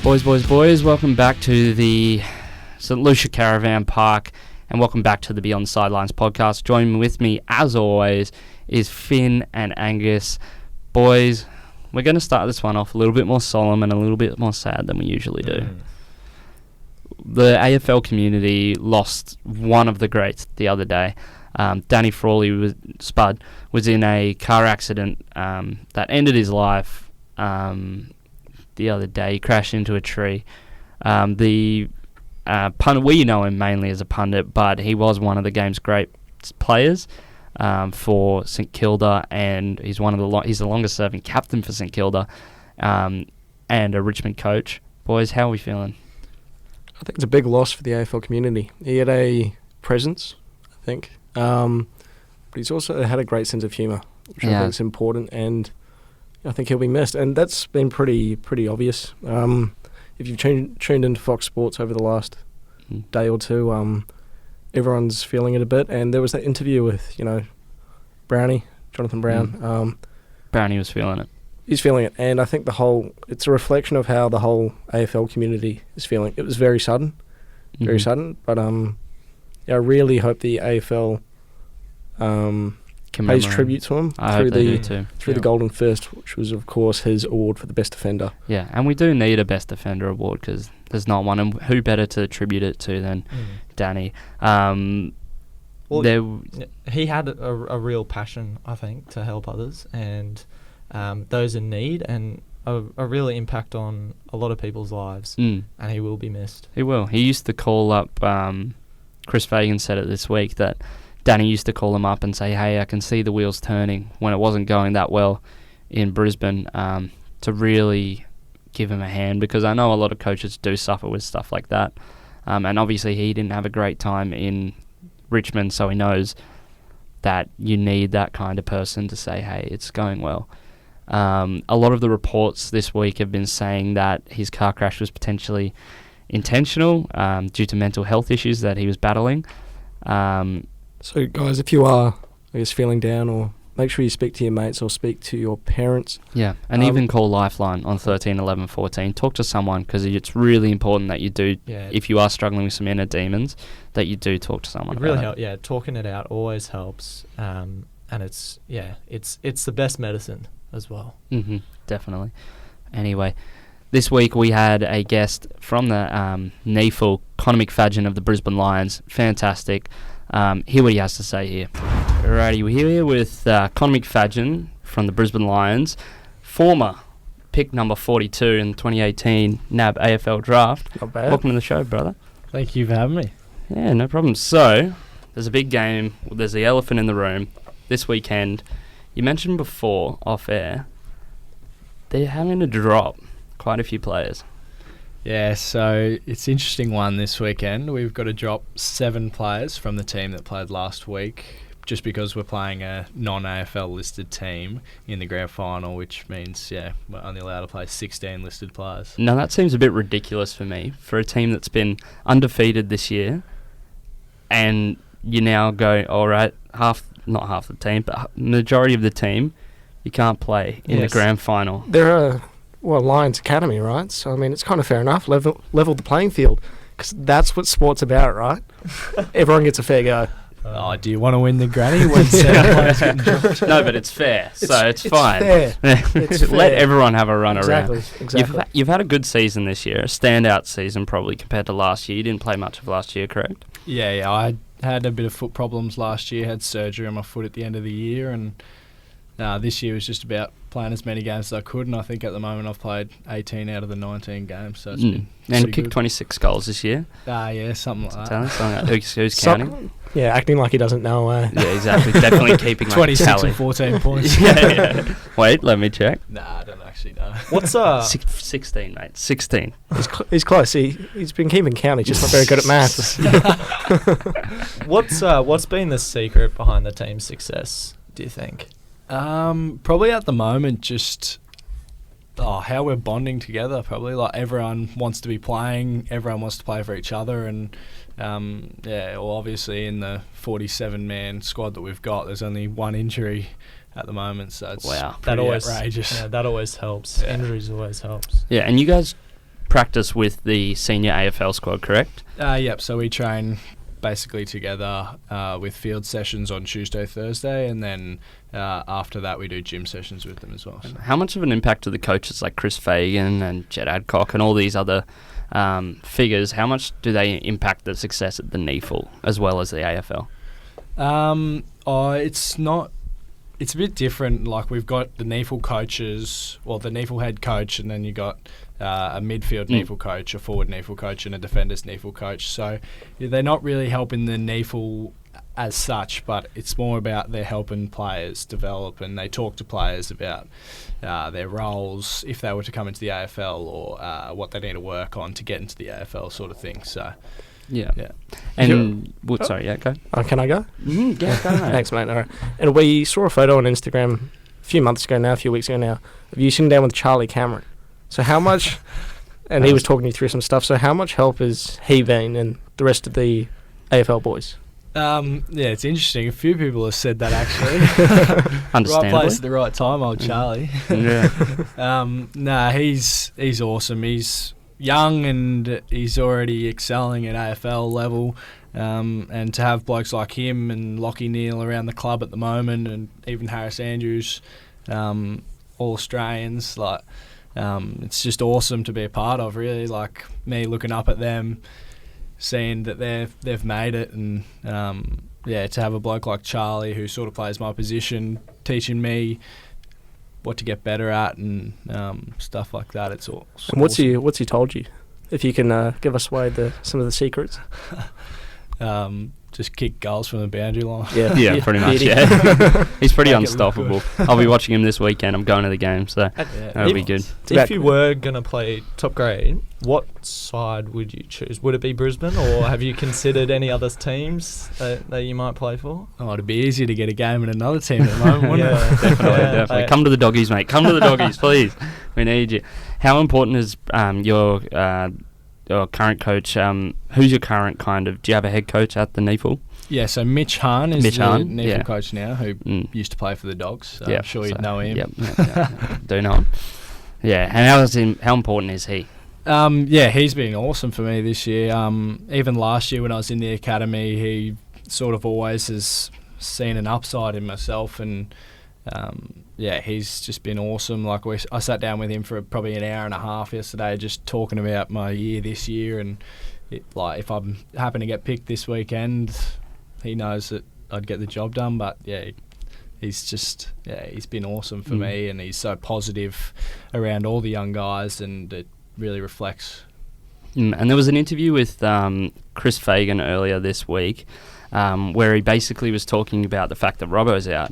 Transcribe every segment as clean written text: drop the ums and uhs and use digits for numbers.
Boys, welcome back to the St. Lucia Caravan Park and welcome back to the Beyond the Sidelines podcast. Joining with me, as always, is Finn and Angus. Boys, we're going to start this one off a little bit more solemn and a little bit more sad than we usually do. The AFL community lost one of the greats the other day. Danny Frawley, Spud, was in a car accident that ended his life the other day. He crashed into a tree. The pundit, we know him mainly as a pundit, but he was one of the game's great players for St Kilda, and he's he's the longest serving captain for St Kilda, and a Richmond coach. Boys, how are we feeling? I think it's a big loss for the AFL community. He had a presence, I think, but he's also had a great sense of humour, which I think is important, and I think he'll be missed. And that's been pretty obvious. If you've tuned into Fox Sports over the last day or two, everyone's feeling it a bit. And there was that interview with, Jonathan Brown. Brownie was feeling it. He's feeling it, and I think it's a reflection of how the whole AFL community is feeling. It was very sudden, but I really hope the AFL pays tribute to him through the Golden Fist, which was, of course, his award for the best defender. Yeah, and we do need a best defender award because there's not one, and who better to attribute it to than Danny? He had a real passion, I think, to help others and those in need, and a real impact on a lot of people's lives, and he will be missed. He will. He used to call up, Chris Fagan said it this week, that Danny used to call him up and say, hey, I can see the wheels turning when it wasn't going that well in Brisbane, to really give him a hand, because I know a lot of coaches do suffer with stuff like that. And obviously he didn't have a great time in Richmond, so he knows that you need that kind of person to say, hey, it's going well. A lot of the reports this week have been saying that his car crash was potentially intentional due to mental health issues that he was battling. So, guys, if you are, feeling down, or make sure you speak to your mates or speak to your parents. Yeah, and even call Lifeline on 13 11 14. Talk to someone, because it's really important that you do, if you are struggling with some inner demons, that you do talk to someone. It really helps. Yeah, talking it out always helps, and it's the best medicine as well. Definitely. Anyway, this week we had a guest from the NEAFL, Connor McFadyen of the Brisbane Lions. Fantastic. Hear what he has to say here. Alrighty, we're here with Connor McFadyen from the Brisbane Lions, former pick number 42 in the 2018 NAB AFL draft. Not bad. Welcome to the show, brother. Thank you for having me. Yeah, no problem. So, there's a big game. There's the elephant in the room this weekend. You mentioned before, off air, they're having to drop quite a few players. Yeah, so it's an interesting one this weekend. We've got to drop 7 players from the team that played last week, just because we're playing a non-AFL listed team in the grand final, which means, we're only allowed to play 16 listed players. Now, that seems a bit ridiculous for me, for a team that's been undefeated this year, and you now go, all right, not half the team, but majority of the team, you can't play in the grand final. There are... Lions Academy, right? So, it's kind of fair enough. Level the playing field, because that's what sport's about, right? Everyone gets a fair go. Do you want to win the granny when 7 players get dropped? No, but it's fair, so it's fine. Fair. It's fair. Let everyone have a run around. Exactly. You've had a good season this year, a standout season probably compared to last year. You didn't play much of last year, correct? Yeah, I had a bit of foot problems last year, had surgery on my foot at the end of the year, and this year was just about playing as many games as I could, and I think at the moment I've played 18 out of the 19 games, so it's been and kicked 26 goals this year. Something like that. Who's counting? Acting like he doesn't know. Yeah, exactly. Definitely keeping 26 and 14 points. yeah. Wait, let me check. Nah, I don't actually know. What's 16, mate. 16. He's close. He's been keeping count. He's just not very good at maths. What's been the secret behind the team's success, do you think? Probably at the moment just how we're bonding together. Probably like everyone wants to be playing, everyone wants to play for each other, and obviously in the 47-man squad that we've got, there's only one injury at the moment, so it's that always outrageous. Yeah, that always helps. Yeah. Injuries always helps. Yeah, and you guys practice with the senior AFL squad, correct? Yep, so we train basically together with field sessions on Tuesday, Thursday, and then after that we do gym sessions with them as well. So. How much of an impact do the coaches like Chris Fagan and Jed Adcock and all these other figures, how much do they impact the success at the NEAFL as well as the AFL? It's a bit different. Like, we've got the NEAFL coaches, well, the NEAFL head coach, and then you got a midfield NEAFL coach, a forward NEAFL coach, and a defenders NEAFL coach. So they're not really helping the NEAFL as such, but it's more about they're helping players develop, and they talk to players about their roles if they were to come into the AFL, or what they need to work on to get into the AFL, sort of thing. So. Yeah. And sorry, go. Can I go? Yeah, go. Thanks, mate. All right. And we saw a photo on Instagram a few weeks ago now, of you sitting down with Charlie Cameron. So how much, and he was talking you through some stuff, so how much help has he been and the rest of the AFL boys? It's interesting. A few people have said that, actually. Understandably. Right place at the right time, old Charlie. Yeah. He's awesome. He's young and he's already excelling at AFL level, and to have blokes like him and Lockie Neal around the club at the moment, and even Harris Andrews, all Australians, like it's just awesome to be a part of, really. Like, me looking up at them, seeing that they've made it, and to have a bloke like Charlie who sort of plays my position, teaching me what to get better at, and stuff like that. It's all. And what's he told you? If you can give us away some of the secrets. Just kick goals from the boundary line. Yeah, pretty much. Yeah, he's pretty unstoppable. I'll be watching him this weekend. I'm going to the game, so that'll be good. If you were going to play top grade, what side would you choose? Would it be Brisbane, or have you considered any other teams that you might play for? Oh, it'd be easier to get a game in another team at the moment, wouldn't it? Definitely. Come to the doggies, mate. Come to the doggies, please. We need you. How important is your current coach? Who's your current do you have a head coach at the NEAFL? Yeah, so Mitch Hahn is the NEAFL coach now, who used to play for the Dogs. So I'm sure you'd know him. Yep. Do know him. Yeah, and how important is he? He's been awesome for me this year. Even last year when I was in the academy, he sort of always has seen an upside in myself, and he's just been awesome. Like, I sat down with him for probably an hour and a half yesterday, just talking about my year this year, and if I happen to get picked this weekend, he knows that I'd get the job done. But he's been awesome for me, and he's so positive around all the young guys, and it really reflects. And there was an interview with Chris Fagan earlier this week, where he basically was talking about the fact that Robbo's out.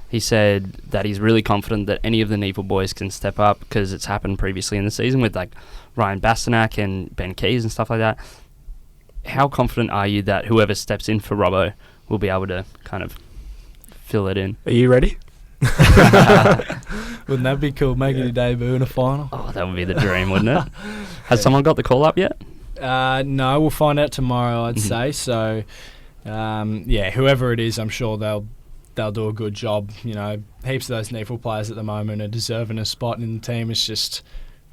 He said that he's really confident that any of the NEAFL boys can step up, because it's happened previously in the season with like Ryan Bastanak and Ben Keys and stuff like that. How confident are you that whoever steps in for Robbo will be able to kind of fill it in? Are you ready? Wouldn't that be cool, making your debut in a final? Oh, that would be the dream, wouldn't it? Has someone got the call up yet? No, we'll find out tomorrow, I'd say. So, whoever it is, I'm sure they'll do a good job. You know, heaps of those NEAFL players at the moment are deserving a spot in the team. It's just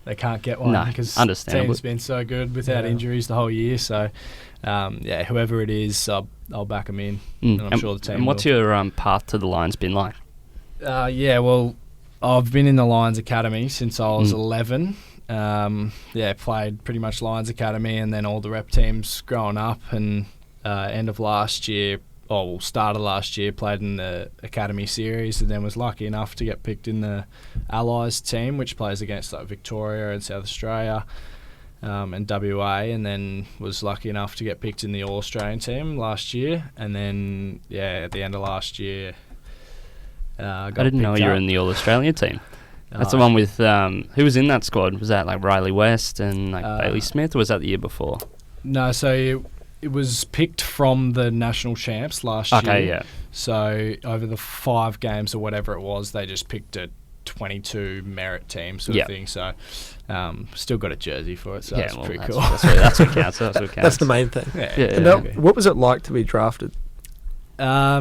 they can't get one because the team's been so good without injuries the whole year. So, whoever it is, I'll back them in, and I'm sure the team. And what's your path to the Lions been like? Well, I've been in the Lions Academy since I was 11. Played pretty much Lions Academy and then all the rep teams growing up, and start of last year, played in the Academy Series, and then was lucky enough to get picked in the Allies team, which plays against like Victoria and South Australia and WA, and then was lucky enough to get picked in the All-Australian team last year, and then at the end of last year I didn't know you were in the All-Australian team. That's the one with who was in that squad? Was that like Riley West and like Bailey Smith, or was that the year before? No, so it was picked from the national champs last year. Okay, yeah. So over the 5 games or whatever it was, they just picked a 22 merit team sort of thing. So still got a jersey for it, so that's pretty cool. That's what counts. That's the main thing. What was it like to be drafted? I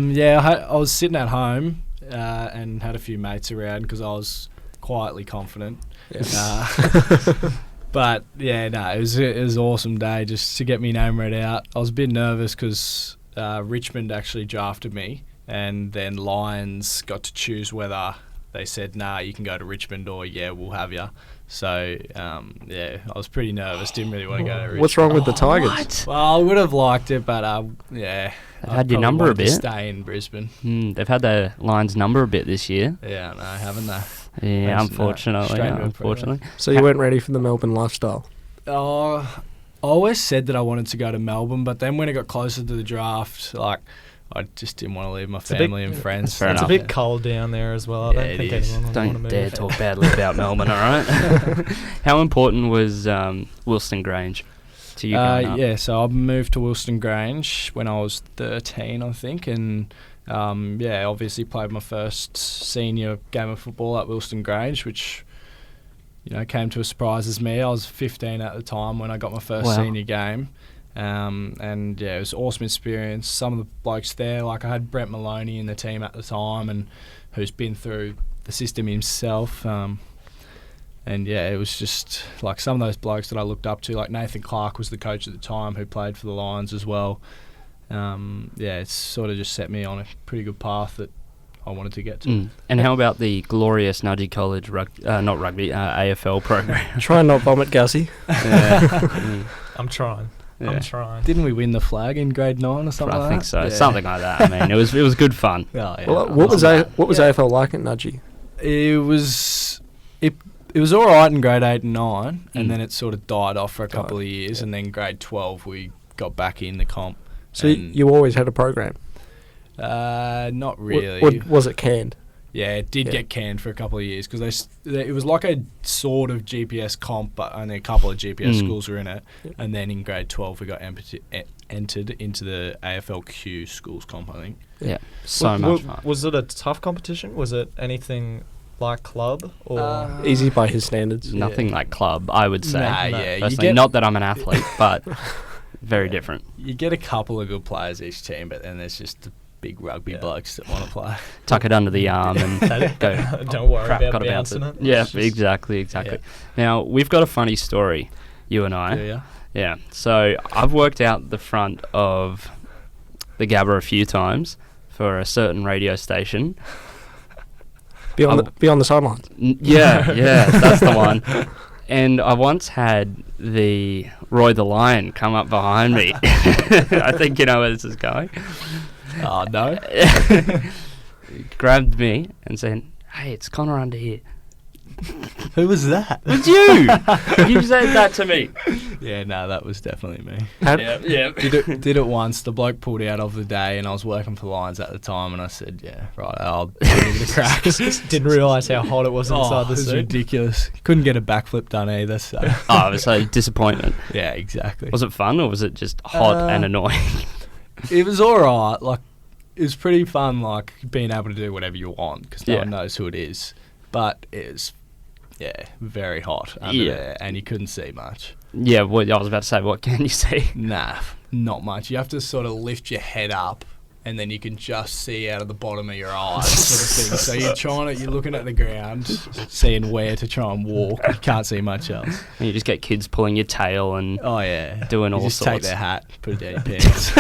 was sitting at home and had a few mates around because I was quietly confident. But yeah, no, it was an awesome day just to get me name read out. I was a bit nervous because Richmond actually drafted me, and then Lions got to choose whether they said, nah, you can go to Richmond, or yeah, we'll have you. So, yeah, I was pretty nervous. Didn't really want to go to Richmond. What's wrong with the Tigers? What? Well, I would have liked it, but yeah. They've had your number a bit. Stay in Brisbane. They've had the Lions number a bit this year. Yeah, no, haven't they? Yeah, unfortunately. So you weren't ready for the Melbourne lifestyle? I always said that I wanted to go to Melbourne, but then when it got closer to the draft, like, I just didn't want to leave my family and friends. Fair It's enough. a bit cold down there as well. I don't think anyone would want to Don't move. dare talk badly about Melbourne, all right? How important was Wilston Grange to you growing up? Yeah, so I moved to Wilston Grange when I was 13, I think, and yeah, obviously played my first senior game of football at Wilston Grange, which, you know, came to a surprise as me. I was 15 at the time when I got my first senior game. And yeah, it was an awesome experience. Some of the blokes there, like I had Brent Maloney in the team at the time, and who's been through the system himself. And yeah, it was just like some of those blokes that I looked up to, like Nathan Clark was the coach at the time who played for the Lions as well. Yeah, it's sort of just set me on a pretty good path that I wanted to get to. And how about the glorious Nudgee College AFL program? Try and not vomit, Gussie. I'm trying. Yeah. I'm trying. Didn't we win the flag in grade 9 or something like that? I think so. Yeah. Something like that. I mean, it was good fun. Oh, yeah. Well, what was AFL like at Nudgee? It was all right in grade 8 and 9, and then it sort of died off for a couple of years, and then grade 12 we got back in the comp. So you always had a program? Not really. Was it canned? Yeah, it did get canned for a couple of years because it was like a sort of GPS comp, but only a couple of GPS schools were in it. Yep. And then in grade 12 we got entered into the AFLQ schools comp, I think. Yeah, much fun. Was it a tough competition? Was it anything like club or easy by his standards? Nothing like club, I would say. Yeah, not that I'm an athlete, but very different. You get a couple of good players each team, but then there's just the big rugby blokes that want to play. Tuck it under the arm and go. Don't worry crap, about bouncing it. Yeah, exactly. Yeah. Now, we've got a funny story, you and I. Yeah. Yeah. So, I've worked out the front of the Gabba a few times for a certain radio station. Be on the sidelines. Yeah, that's the one. And I once had the Roy the Lion come up behind me. I think you know where this is going. Oh, no. He grabbed me and said, "Hey, it's Connor under here." Who was that? It's you! You said that to me. Yeah, no, that was definitely me. Yeah. Did it once. The bloke pulled out of the day, and I was working for Lions at the time, and I said, yeah, right, I'll give it a crack. Didn't realise how hot it was inside the it was suit. ridiculous. Couldn't get a backflip done either, so... It was a disappointment. Yeah, exactly. Was it fun, or was it just hot and annoying? It was alright. Like, it was pretty fun, like, being able to do whatever you want, because no one knows who it is. But it was... Yeah, very hot under there, and you couldn't see much. Yeah, I was about to say, what can you see? Nah, not much. You have to sort of lift your head up, and then you can just see out of the bottom of your eyes, sort of thing. So you're looking at the ground, seeing where to try and walk. You can't see much else. And you just get kids pulling your tail and doing all just sorts. Take their hat, put it down your pants.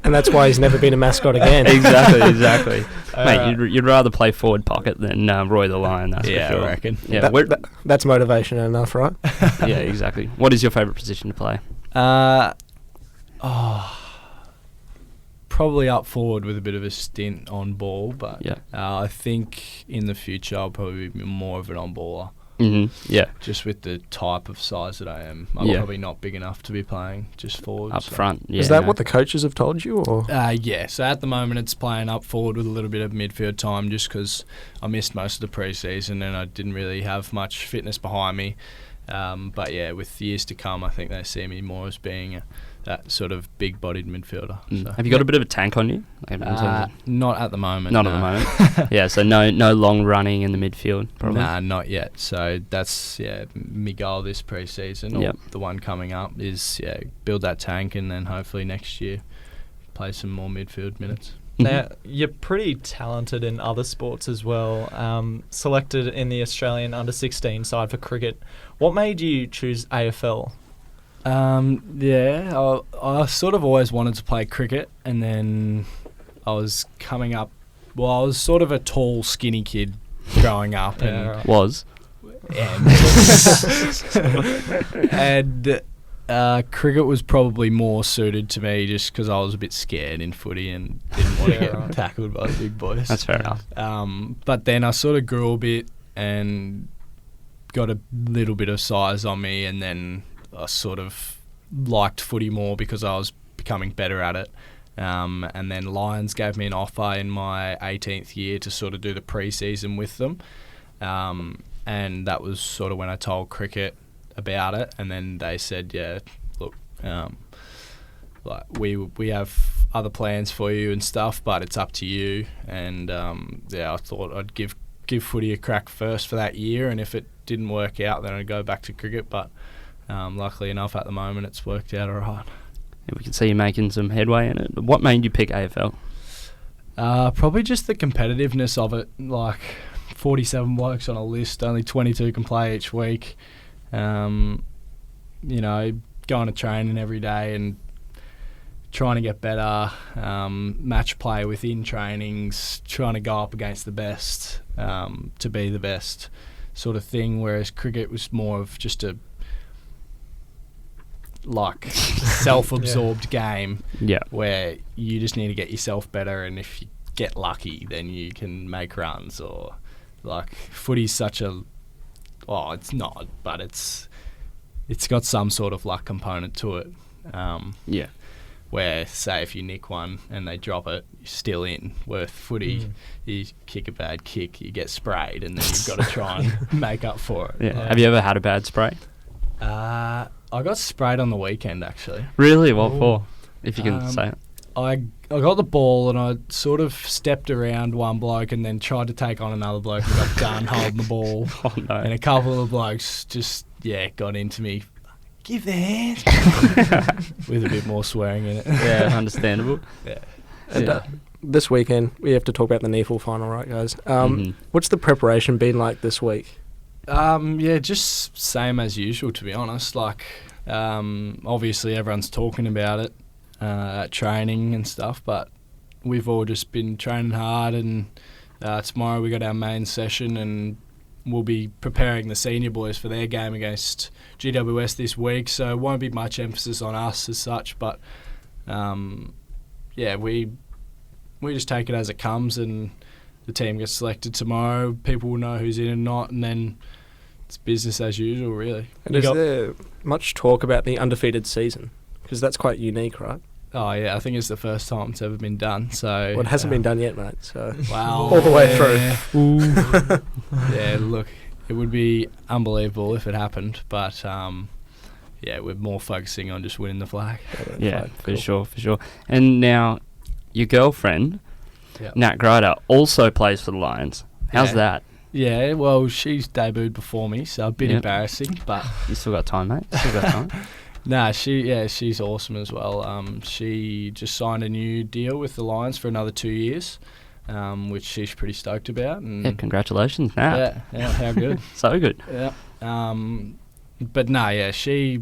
And that's why he's never been a mascot again. Exactly. Mate, you'd rather play forward pocket than Roy the Lion, that's for sure. I reckon. Yeah, that's motivation enough, right? Yeah, exactly. What is your favourite position to play? Probably up forward with a bit of a stint on ball, but I think in the future I'll probably be more of an on-baller. Mm-hmm. Yeah. Just with the type of size that I am. I'm probably not big enough to be playing just forward. Up front, yeah. Is that what the coaches have told you? Or? Yeah, so at the moment it's playing up forward with a little bit of midfield time just because I missed most of the pre-season and I didn't really have much fitness behind me. But yeah, with years to come, I think they see me more as being that sort of big-bodied midfielder. So. Have you got a bit of a tank on you? Not at the moment. Not at the moment. Yeah, so no long running in the midfield, probably? Nah, not yet. So that's, my goal this pre-season, or the one coming up, is, build that tank and then hopefully next year play some more midfield minutes. Now, you're pretty talented in other sports as well. Selected in the Australian under-16 side for cricket. What made you choose AFL? I sort of always wanted to play cricket, and then I was coming up. Well, I was sort of a tall, skinny kid growing up, and cricket was probably more suited to me just because I was a bit scared in footy and didn't want to get tackled by the big boys. That's fair enough. But then I sort of grew a bit and got a little bit of size on me, and then I sort of liked footy more because I was becoming better at it. And then Lions gave me an offer in my 18th year to sort of do the pre-season with them. And that was sort of when I told cricket about it, and then they said, yeah, look, like we have other plans for you and stuff, but it's up to you. And I thought I'd give footy a crack first for that year, and if it didn't work out, then I'd go back to cricket. But luckily enough, at the moment, it's worked out all right. Yeah, we can see you making some headway in it. What made you pick AFL? Probably just the competitiveness of it. Like 47 blokes on a list, only 22 can play each week. Going to training every day and trying to get better, match play within trainings, trying to go up against the best to be the best sort of thing, whereas cricket was more of just a self-absorbed game where you just need to get yourself better, and if you get lucky then you can make runs. Or like footy's such a it's not, but it's got some sort of luck component to it. Where, say, if you nick one and they drop it, you're still in. Where footy, you kick a bad kick, you get sprayed, and then you've got to try and make up for it. Yeah. Have you ever had a bad spray? I got sprayed on the weekend, actually. Really? What for? If you can say it. I got the ball and I sort of stepped around one bloke and then tried to take on another bloke and got done holding the ball. Oh, no. And a couple of blokes just, got into me. Give the hands. With a bit more swearing in it. Yeah, understandable. Yeah. And, this weekend, we have to talk about the NEAFL final, right, guys? What's the preparation been like this week? Just same as usual, to be honest. Like, obviously everyone's talking about it at training and stuff, but we've all just been training hard, and tomorrow we got our main session, and we'll be preparing the senior boys for their game against GWS this week, so it won't be much emphasis on us as such, but we just take it as it comes, and the team gets selected tomorrow, people will know who's in and not, and then it's business as usual, really. And is there much talk about the undefeated season? Because that's quite unique, right? Oh, yeah, I think it's the first time it's ever been done. So well, it hasn't been done yet, mate. So wow, all the way through. Yeah, look, it would be unbelievable if it happened, but we're more focusing on just winning the flag. Yeah, for sure. And now, your girlfriend, Nat Grider, also plays for the Lions. How's that? Yeah, well, she's debuted before me, so a bit embarrassing, but you still got time, mate. Nah, she's awesome as well. She just signed a new deal with the Lions for another 2 years, which she's pretty stoked about. And congratulations, Nat. Yeah, how good. So good. Yeah. She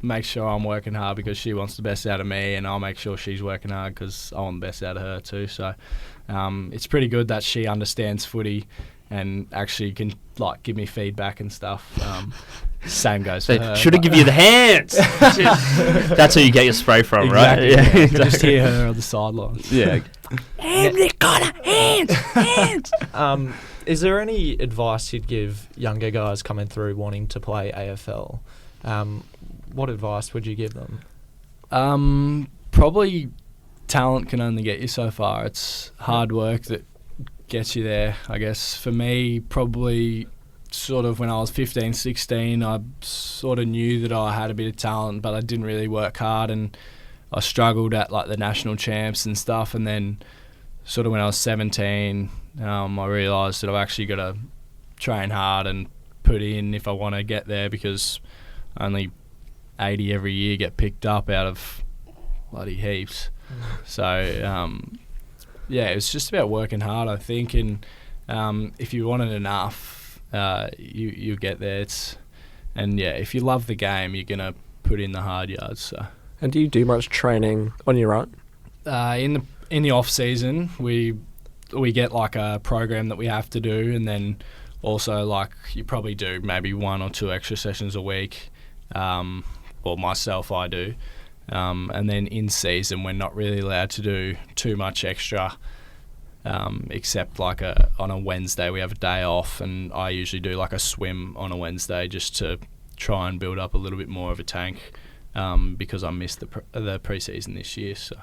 makes sure I'm working hard because she wants the best out of me, and I'll make sure she's working hard because I want the best out of her too. So it's pretty good that she understands footy and actually can give me feedback and stuff. Same goes for her. Should have given you the hands. That's where you get your spray from, right? Yeah, exactly. Just hear her on the sidelines. Yeah. Hands. Is there any advice you'd give younger guys coming through wanting to play AFL? What advice would you give them? Probably talent can only get you so far. It's hard work that gets you there, I guess. For me, probably sort of when I was 15, 16, I sort of knew that I had a bit of talent, but I didn't really work hard, and I struggled at the national champs and stuff. And then sort of when I was 17, I realised that I've actually got to train hard and put in if I want to get there, because only 80 every year get picked up out of bloody heaps. So Yeah, it was just about working hard, I think, and if you want it enough, you get there. If you love the game, you're gonna put in the hard yards. So. And do you do much training on your own? In the off season, we get like a program that we have to do, and then also like you probably do maybe 1 or 2 extra sessions a week. Or myself, I do. And then in season, we're not really allowed to do too much extra, except like on a Wednesday we have a day off, and I usually do like a swim on a Wednesday just to try and build up a little bit more of a tank, because I missed the pre-season this year. So,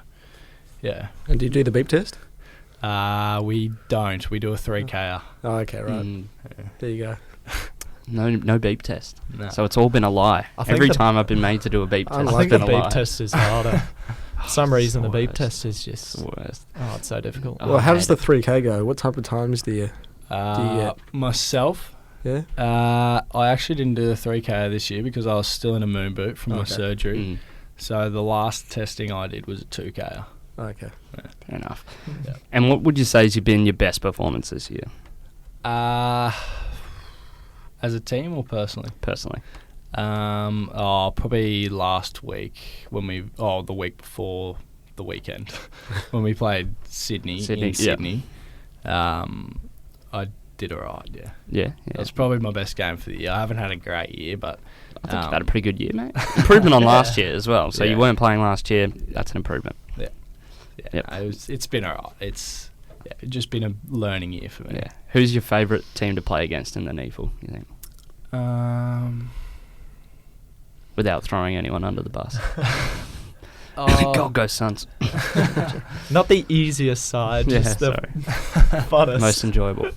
yeah. And do you do the beep test? We don't. We do a 3K. Oh, okay, right. Yeah. There you go. No beep test. No. So it's all been a lie. Every time I've been made to do a beep test, I think the beep test is harder. For some reason, the beep worst. test is just... It's the worst. Oh, it's so difficult. Oh, Well, how I does the hate 3K go? What type of times do you get? Myself, Yeah? I actually didn't do the 3K this year because I was still in a moon boot from my Okay. surgery. Mm, So the last testing I did was a 2K. Okay. fair enough. Yeah. And what would you say has been your best performance this year, As a team or personally? personally? Probably last week the week before the weekend when we played Sydney. I did alright. Yeah, Yeah. that's probably my best game for the year. I haven't had a great year, but I think you've had a pretty good year, mate. Improvement on last year as well. So you Yeah. weren't playing last year. That's an improvement. Yep. It's been alright. It's just been a learning year for me. Yeah. Who's your favourite team to play against in the NEAFL, you think? Without throwing anyone under the bus. Go Suns. Not the easiest side, just the funnest. Most enjoyable.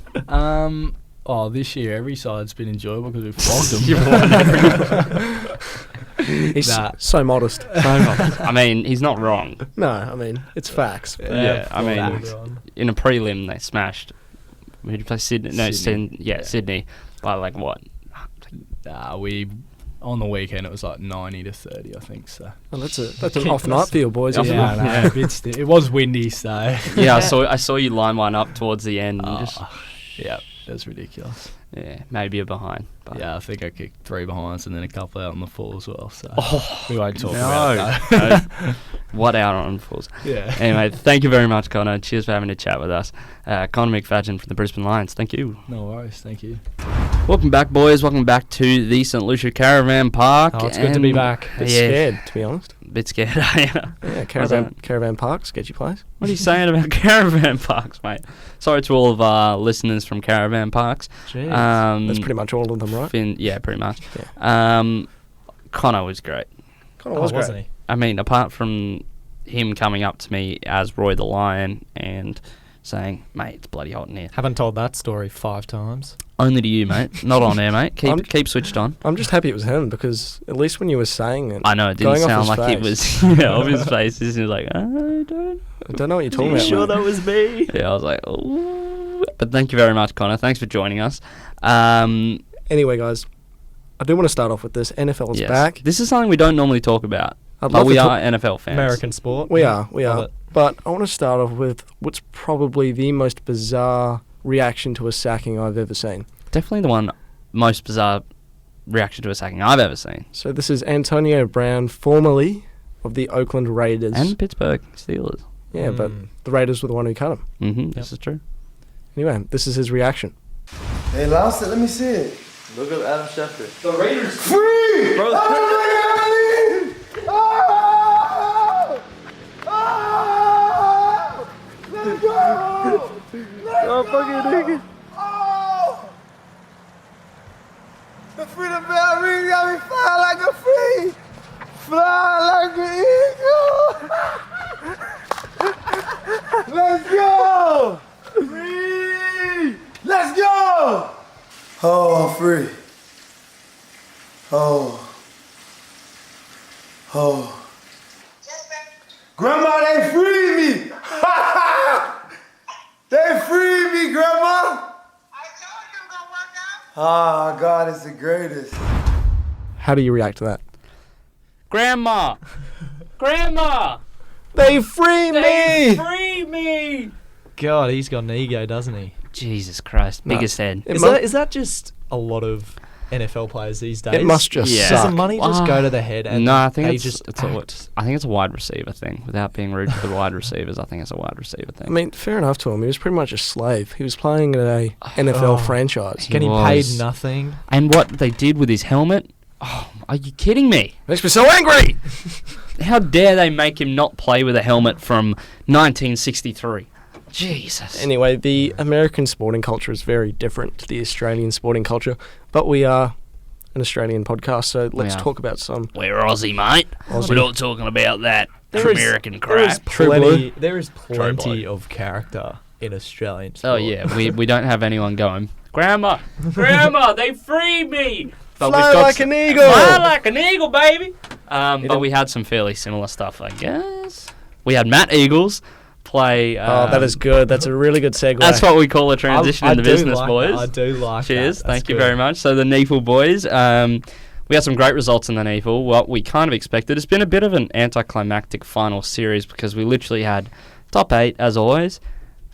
This year every side's been enjoyable because we've flogged them. He's Nah. so modest. I mean, he's not wrong. No, I mean, it's facts. Yeah, I mean, everyone. in a prelim, they smashed. Who did you play? Sydney? No, Sydney. Sydney. By like what? On the weekend it was like 90-30, I think. So Well, that's an off night for you boys. Isn't yeah, it? it was windy, so Yeah, I saw you line one up towards the end. And yeah, it was ridiculous. yeah, maybe you're behind. But Yeah, I think I kicked 3 behinds and then a couple out on the full as well. So Oh, we won't talk no. about that. No. What out on fools? Yeah. Anyway, thank you very much, Connor. Cheers for having a chat with us. Connor McFadyen from the Brisbane Lions. Thank you. No worries. Thank you. Welcome back, boys. Welcome back to the St. Lucia Caravan Park. Oh, it's good to be back. Bit scared, to be honest. Bit scared, are you? Yeah, caravan park, sketchy place. What are you saying about caravan parks, mate? Sorry to all of our listeners from caravan parks. Jeez. That's pretty much all of them, right? Yeah, pretty much. Yeah. Connor was great. Connor was great. wasn't he? I mean, apart from him coming up to me as Roy the Lion and saying, mate, it's bloody hot in here. Haven't told that story 5 times. Only to you, mate. Not on air, mate. Keep switched on. I'm just happy it was him because at least when you were saying it, I know, it didn't going off sound his like it face. was off his face. He was like, I I don't know what you're talking about. mate. that was me? Yeah, I was like, oh. But thank you very much, Connor. Thanks for joining us. Anyway, guys, I do want to start off with this. NFL is Yes. back. This is something we don't normally talk about, I'd but love we to are NFL fans. American sport. We are. Love it. But I want to start off with what's probably the most bizarre reaction to a sacking I've ever seen. Definitely the most bizarre reaction to a sacking I've ever seen. So this is Antonio Brown, formerly of the Oakland Raiders. And Pittsburgh Steelers. Yeah, but the Raiders were the one who cut him. Mm-hmm. This is true. Anyway, this is his reaction. Hey, lost it. Let me see it. Look at Adam Schefter. The Raiders. Free! Bro, Oh, oh! Oh! Let's go! Let's go! Oh! The freedom bell ring got me flying like a free. Fly like an eagle. Let's go! Free! Let's go! Oh, I'm free. Oh. Oh. Grandma, they freed me! They freed me, Grandma! I told you gonna work out. Ah, God is the greatest. How do you react to that? Grandma! Grandma! They free me! Free me! God, he's got an ego, doesn't he? Jesus Christ, No. biggest head. Is that just a lot of NFL players these days? It must just Yeah. Does the suck. money just go to the head? And No, I think they it's just I think it's a wide receiver thing. Without being rude to the wide receivers, I think it's a wide receiver thing. I mean, fair enough to him. He was pretty much a slave. He was playing at a NFL franchise. getting was. paid nothing. And what they did with his helmet, are you kidding me? Makes me so angry. How dare they make him not play with a helmet from 1963? Jesus. Anyway, the American sporting culture is very different to the Australian sporting culture, but we are an Australian podcast, so let's are. talk about some We're Aussie, mate. Aussie. We're not talking about that There is- American There is crap. True plenty. blue. There is plenty blue. of character in Australian Oh, sport. yeah. We don't have anyone going, Grandma, they freed me. But Fly like an eagle. Fly like an eagle, baby. But we had some fairly similar stuff, I guess. We had Matt Eagles play. Oh, that is good. That's a really good segue. That's what we call a transition in the do business, like boys. that. I do like Cheers. that. Thank you very much. So the NEAFL boys, we had some great results in the NEAFL. What we kind of expected. It's been a bit of an anticlimactic final series because we literally had top 8 as always,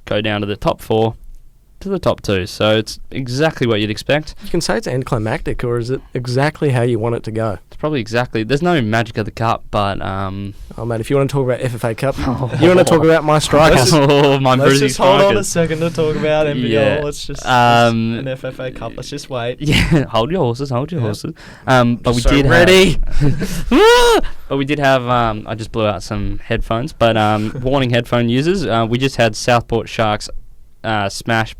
go down to the top 4, to the top 2. So it's exactly what you'd expect. You can say it's anticlimactic, or is it exactly how you want it to go? It's probably exactly. There's no magic of the cup, but Oh, mate, if you want to talk about FFA Cup, you want to talk about my strikers. my Let's Brisbane just hold on a strikers. second to talk about NBL. Yeah. Let's just Um, an FFA Cup. Let's just wait. Yeah, hold your horses, hold your Yeah. horses. But we So did ready. but we did have. I just blew out some headphones. But warning, headphone users. We just had Southport Sharks smash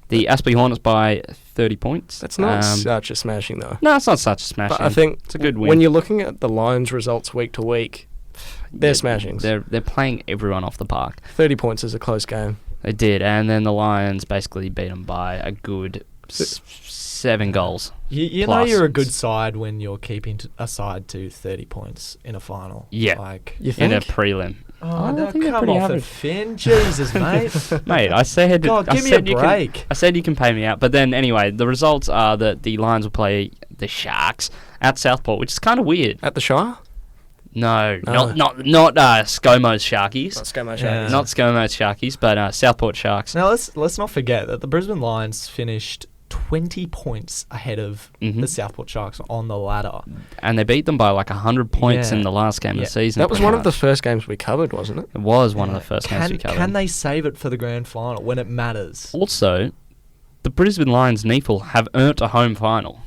the Aspie Hornets by 30 points. That's not such a smashing, though. No, it's not such a smashing. But I think it's a good win. when you're looking at the Lions' results week to week, they're smashings. They're playing everyone off the park. 30 points is a close game. They did, and then the Lions basically beat them by a good 7 goals. You know Plus. you're a good side when you're keeping a side to 30 points in a final. Yeah. Like, You In a think? prelim. oh, I no, think they're come pretty off average. it, Finn. Jesus, mate. Mate, I said God, I give me said a you can- break. I said you can pay me out, but then anyway, the results are that the Lions will play the Sharks at Southport, which is kind of weird. At the Shire? No, No. not ScoMo's Sharkies, Not ScoMo Yeah. not ScoMo's Sharkies, but Southport Sharks. Now let's not forget that the Brisbane Lions finished 20 points ahead of Mhm. the Southport Sharks on the ladder. And they beat them by like 100 points Yeah. in the last game of Yeah. the season. That was pretty one of the much. first games we covered, wasn't it? It was one of the first games we covered. Can they save it for the grand final when it matters? Also, the Brisbane Lions NEAFL have earned a home final.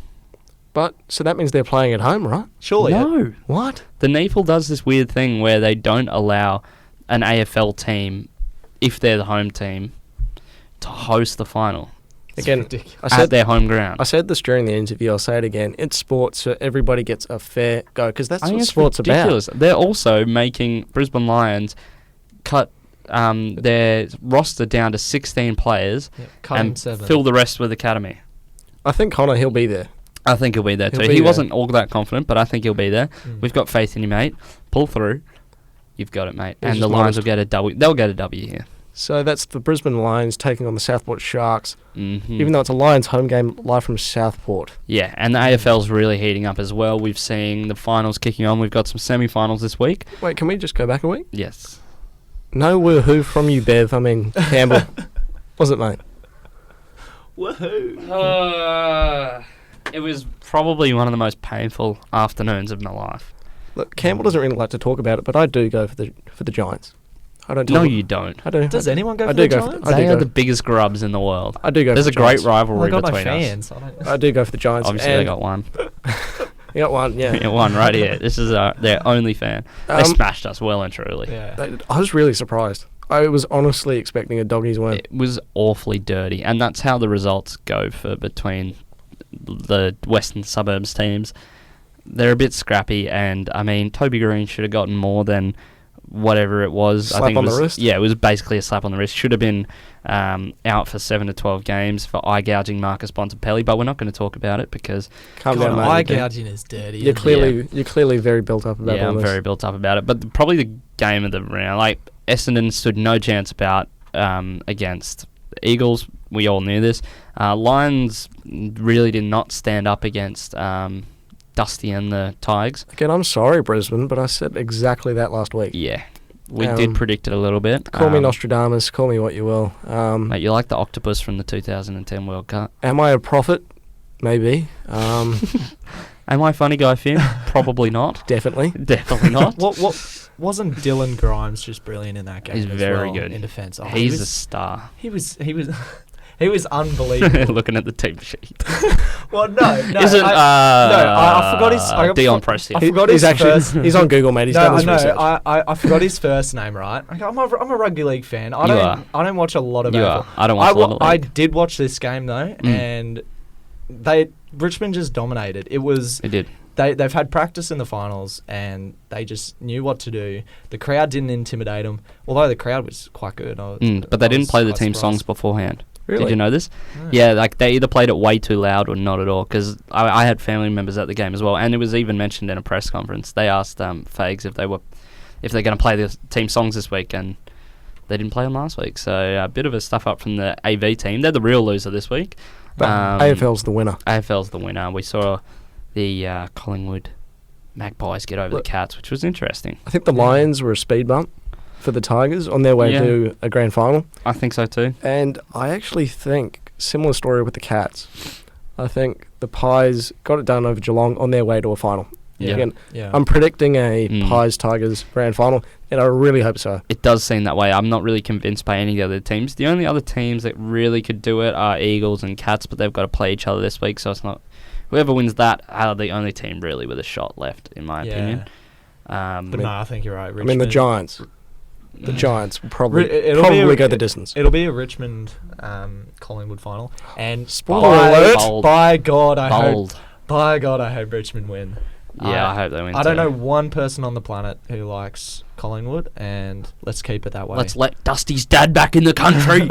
But, so that means they're playing at home, right? Surely. No. What? The NEAFL does this weird thing where they don't allow an AFL team, if they're the home team, to host the final It's Again, ridiculous. I at said their home ground. I said this during the interview. I'll say it again. It's sports, so everybody gets a fair go because that's I think what it's sports ridiculous. They're also making Brisbane Lions cut their roster down to 16 players Yeah, cut and in 7. fill the rest with academy. about. I think Connor, he'll be there. I think he'll be there He'll too. be He there. wasn't all that confident, but I think he'll be there. Mm. We've got faith in you, mate. Pull through. You've got it, mate. He's And the just Lions modest. will get a W. They'll get a W here. So that's the Brisbane Lions taking on the Southport Sharks, Mm-hmm. even though it's a Lions home game live from Southport. Yeah, and the AFL's really heating up as well. We've seen the finals kicking on. We've got some semi-finals this week. Wait, can we just go back a week? Yes. No woohoo from you, Bev. I mean, Campbell. Was it, mate? Woohoo! It was probably one of the most painful afternoons of my life. Look, Campbell doesn't really like to talk about it, but I do go for the Giants. I don't. No, talk- you don't. I do. Does anyone go I for do the go for Giants? I do They are go- the biggest grubs in the world. I do go. There's for a the great Giants. Well, I rivalry got no between us. fans. I don't. I do go for the Giants. Obviously, they got one. You got one, yeah. Yeah, one right here. This is their only fan. They Um, smashed us well and truly. Yeah. I was really surprised. I was honestly expecting a doggies win. It was awfully dirty, and that's how the results go for between the western suburbs teams. They're a bit scrappy, and I mean, Toby Green should have gotten more than whatever it was. Slap I think on it the was, wrist? Yeah, it was basically a slap on the wrist. Should have been out for 7 to 12 games for eye gouging Marcus Bontempelli, but we're not going to talk about it because Calm God, down, mate. eye You're- gouging is dirty. You're isn't it? clearly very built up about yeah, all I'm this. very built up about it. But probably the game of the round, like Essendon stood no chance about against the Eagles. We all knew this. Lions really did not stand up against Dusty and the Tigers. Again, I'm sorry, Brisbane, but I said exactly that last week. Yeah, We did predict it a little bit. Call me Nostradamus, call me what you will. Mate, you're like the octopus from the 2010 World Cup. Am I a prophet? Maybe. Am I a funny guy, Finn? Probably not. Definitely. Definitely not. What wasn't Dylan Grimes just brilliant in that game? He's as very well, good in defence. Oh, He's a star. He was unbelievable. Looking at the team sheet. Well, no. Isn't I forgot his. Dion Prestia. I forgot his first. He's on Google, mate. He's done his research. I forgot his first name. Right. I'm a rugby league fan. I don't watch a lot of. You AFL. are. I don't watch a lot of I league. did watch this game though, and Richmond just dominated. It did. They've had practice in the finals and they just knew what to do. The crowd didn't intimidate them, although the crowd was quite good. But they didn't play the team songs beforehand. Really? Did you know this? No. Yeah, like they either played it way too loud or not at all. Because I had family members at the game as well, and it was even mentioned in a press conference. They asked Fags if they're going to play the team songs this week, and they didn't play them last week. So a bit of a stuff up from the AV team. They're the real loser this week. But AFL's the winner. AFL's the winner. We saw the Collingwood Magpies get over the Cats, which was interesting. I think the Lions were a speed bump for the Tigers on their way to a grand final. I think so too. And I actually think, similar story with the Cats, I think the Pies got it done over Geelong on their way to a final. Yeah. Again, I'm predicting a Pies-Tigers grand final, and I really hope so. It does seem that way. I'm not really convinced by any of the other teams. The only other teams that really could do it are Eagles and Cats, but they've got to play each other this week, so it's not... Whoever wins that are the only team really with a shot left, in my opinion. But no, I think you're right. I mean, the Giants. The Giants will probably go the distance. It'll be a Richmond Collingwood final. And Spoiler alert. By God, I Bold. hope Richmond win. Yeah, I hope they win. I don't know one person on the planet who likes Collingwood, and let's keep it that way. Let's let Dusty's dad back in the country.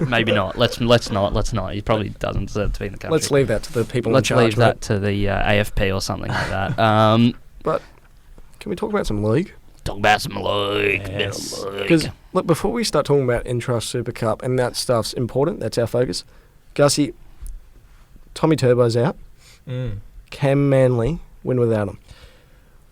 Maybe not. Let's not. He probably doesn't deserve to be in the country. Let's leave that to the people in charge. Let's leave that to the AFP or something like that. But can we talk about some league? Talk about some league. Yes. Because look, before we start talking about Intrust Super Cup, and that stuff's important. That's our focus. Gussie, Tommy Turbo's out. Can Manly win without him?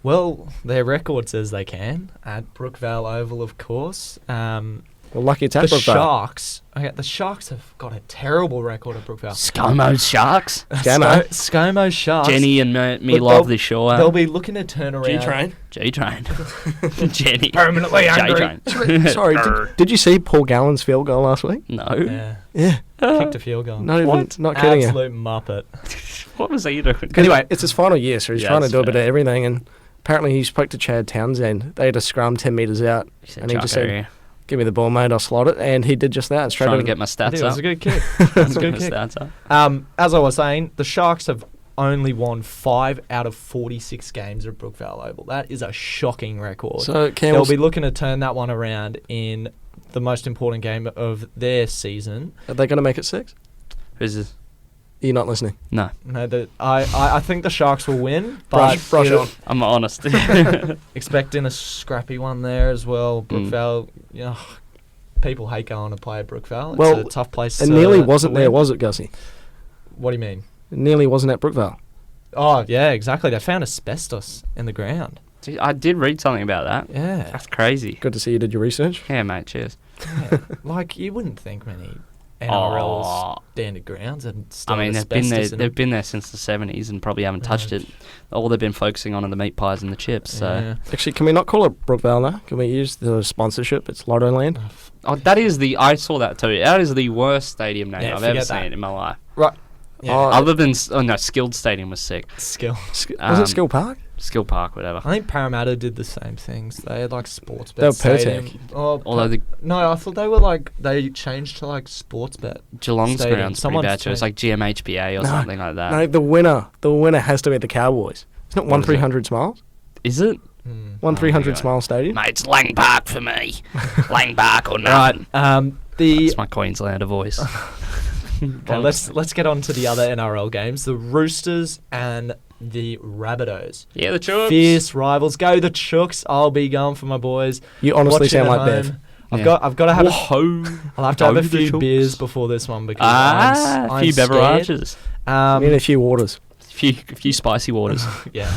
Well, their record says they can at Brookvale Oval, of course. Well, lucky it's at the Brookvale. Sharks. Okay, the Sharks have got a terrible record at Brookvale. ScoMo Sharks. ScoMo Sharks. Jenny and me love this show. They'll be looking to turn around. G-Train. Jenny. Permanently angry. G-Train. Sorry, did you see Paul Gallen's field goal last week? No. Yeah. Kicked a field goal. Not kidding you. Absolute muppet. What was he doing? Anyway, it's his final year, so he's trying to do a bit of fair. everything. And apparently he spoke to Chad Townsend. They had a scrum 10 metres out. And he just said, give me the ball, mate, I'll slot it. And he did just that. Straight Trying over to get my stats up. It was a good kick. It was a good kick. Stats up. As I was saying, the Sharks have only won 5 out of 46 games at Brookvale Oval. That is a shocking record. So they'll be looking to turn that one around in the most important game of their season. Are they going to make it 6? Who's this? You're not listening. No. No, I think the Sharks will win, but brush on. I'm honest. expecting a scrappy one there as well. Brookvale, people hate going to play at Brookvale. Well, it's a tough place. It nearly wasn't there, was it, Gussie? What do you mean? It nearly wasn't at Brookvale. Oh, yeah, exactly. They found asbestos in the ground. Gee, I did read something about that. Yeah. That's crazy. Good to see you did your research. Yeah, mate, cheers. Yeah. Like, you wouldn't think many NRL standard grounds and still they've been there since the 70s and probably haven't touched it. All they've been focusing on are the meat pies and the chips. So actually, can we not call it Brookvale now? Can we use the sponsorship? It's Lotto Land. I saw that too. That is the worst stadium name I've ever seen in my life. Right. Yeah. Other than Skilled Stadium was sick. Skill. Was it Skill Park? Skill Park, whatever. I think Parramatta did the same things. They had like sports bet. They were stadium. Pertec. Oh, no, I thought they were they changed to like sports bet. Geelong's stadium. ground's pretty bad too. It's like GMHBA or something like that. No, the winner has to be the Cowboys. It's not 1-300 Smiles. Is it? 1-300 Smile Stadium. Mate, it's Lang Park for me. Lang Park or nothing. That's my Queenslander voice. Okay, let's get on to the other NRL games. The Roosters and the Rabbitohs. Yeah, the Chooks. Fierce rivals. Go the Chooks. I'll be going for my boys. You honestly Watching sound at like home. Bev. I've got to have I'll have to have a few beers before this one because a few beverages. You need a few waters. few spicy waters. Yeah.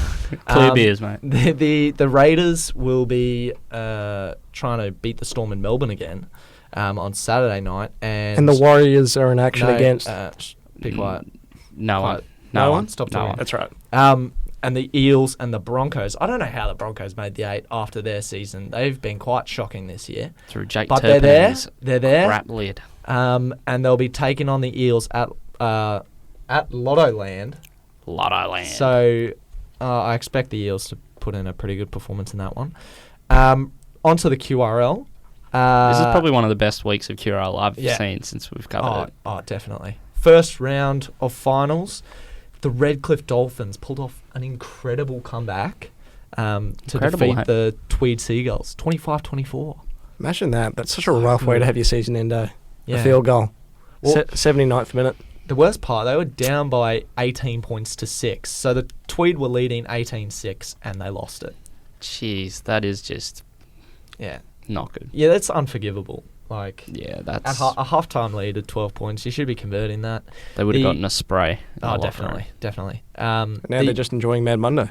Clear beers, mate. The Raiders will be trying to beat the Storm in Melbourne again on Saturday night. And the Warriors are in action against... be quiet. No one. No one? Stop No talking. one. That's right. And the Eels and the Broncos. I don't know how the Broncos made the 8 after their season. They've been quite shocking this year. Through Jake But Turpin they're there. and his They're there. crap lid. And they'll be taking on the Eels at Lotto Land. Lotto Land. So I expect the Eels to put in a pretty good performance in that one. Onto the QRL. This is probably one of the best weeks of QRL I've Yeah. seen since we've covered it. Oh, definitely. First round of finals, the Redcliffe Dolphins pulled off an incredible comeback to defeat the Tweed Seagulls, 25-24. Imagine that. That's such a rough way to have your season end, A field goal. Well, 79th minute. the worst part, they were down by 18 points to 6. So the Tweed were leading 18-6 and they lost it. Jeez, that is just not good. Yeah, that's unforgivable. Yeah, that's... A half-time lead at 12 points, you should be converting that. They would have gotten a spray. Oh, definitely. Now they're just enjoying Mad Monday.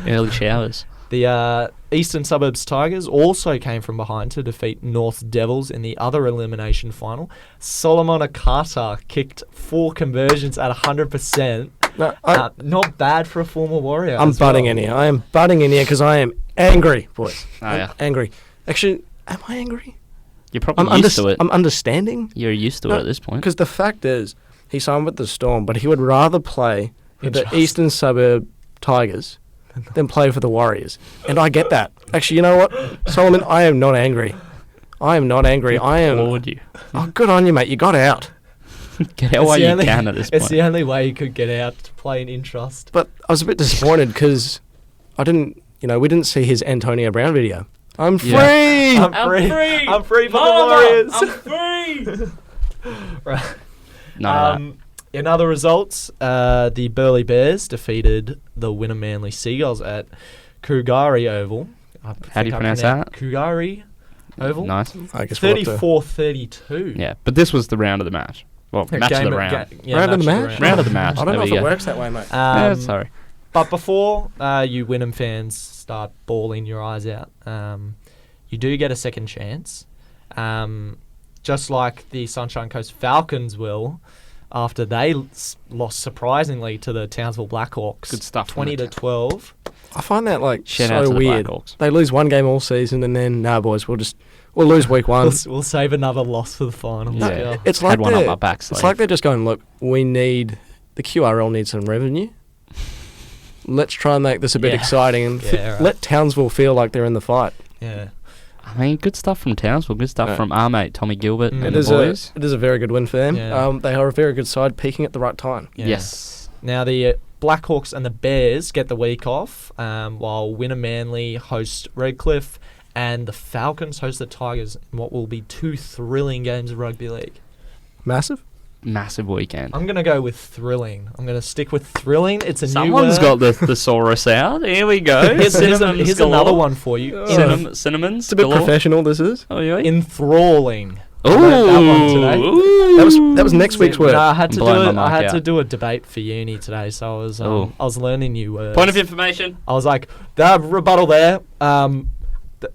Early showers. The Eastern Suburbs Tigers also came from behind to defeat North Devils in the other elimination final. Solomon Akata kicked 4 conversions at 100%. No, not bad for a former Warrior. I'm butting in here. I am butting in here because I am angry, boys. Yeah. Angry. Actually, am I angry? You're probably used to it. I'm understanding. You're used to it at this point. Because the fact is, he signed with the Storm, but he would rather play for the Eastern Suburb Tigers than play for the Warriors. And I get that. Actually, you know what, Solomon? I am not angry. I am. Applaud you. Oh, good on you, mate. You got out. Get out while you can at this point. It's the only way you could get out to play an in-trust. But I was a bit disappointed because we didn't see his Antonio Brown video. I'm free! Yeah. I'm free for the Warriors! I'm free! Right. No. In other results, the Burleigh Bears defeated the Wynnum Manly Seagulls at Coogari Oval. How do you pronounce that? Coogari Oval. Nice. I guess 34-32. Yeah, but this was the round of the match. Well, match of the round. Round of the match? Round of the match. I don't know There if we it go. works that way, mate. Yeah, sorry. But before you Wynnum fans start bawling your eyes out, you do get a second chance. Just like the Sunshine Coast Falcons will, after they lost surprisingly to the Townsville Blackhawks. Good stuff. 20-12. I find that Shout out to so the weird. Blackhawks. They lose one game all season and then, boys, we'll lose week one. We'll save another loss for the finals. Yeah. Yeah. It's Had like one up my back sleeve. It's like they're just going, look, the QRL needs some revenue. Let's try and make this a bit exciting and right. let Townsville feel like they're in the fight. Yeah. I mean, good stuff from Townsville. Good stuff from our mate Tommy Gilbert and It the is boys. a very good win for them. Yeah. They are a very good side, peaking at the right time. Yeah. Yes. Now the Blackhawks and the Bears get the week off, while Wynnum Manly host Redcliffe and the Falcons host the Tigers in what will be 2 thrilling games of rugby league. Massive weekend. I'm going to go with thrilling. I'm going to stick with thrilling. It's a Someone's new word. got the thesaurus out. Here we go. Here's Cinnamons galore. another one for you. Cinnamons. It's a bit galore. professional, this is. Oh, yeah. Enthralling. Ooh. I learned that one today. Ooh. That was next week's word. I had to Blowing my mark to out. do a debate for uni today, so I was learning new words. Point of information. I was like, that rebuttal there.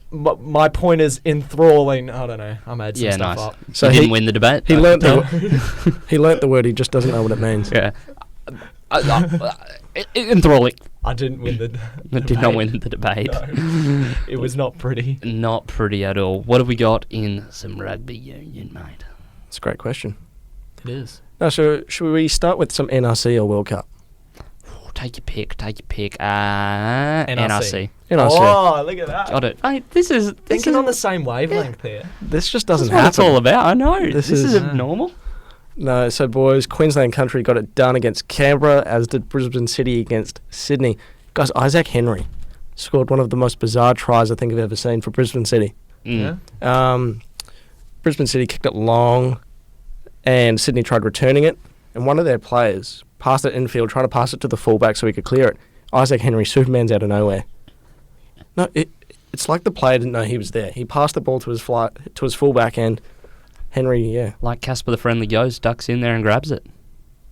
My point is enthralling. I don't know. I made some stuff up. So he didn't win the debate. He learnt the word. He just doesn't know what it means. Yeah. Enthralling. I didn't win the I did not win the debate. No. It was not pretty. Not pretty at all. What have we got in some rugby union, mate? That's a great question. It is. Now, so should we start with some NRC or World Cup? Take your pick. NRC. Oh, look at that. Got it. Mate, this is Thinking on the same wavelength here. This just That's doesn't what it's happen. all about. I know. This is- is abnormal. No, so boys, Queensland Country got it done against Canberra, as did Brisbane City against Sydney. Guys, Isaac Henry scored one of the most bizarre tries I think I've ever seen for Brisbane City. Mm. Yeah. Brisbane City kicked it long, and Sydney tried returning it, and one of their players passed it infield, trying to pass it to the fullback so he could clear it. Isaac Henry, Superman's out of nowhere. No, it's like the player didn't know he was there. He passed the ball to his fullback, and Henry, Like Casper the Friendly Ghost, ducks in there and grabs it.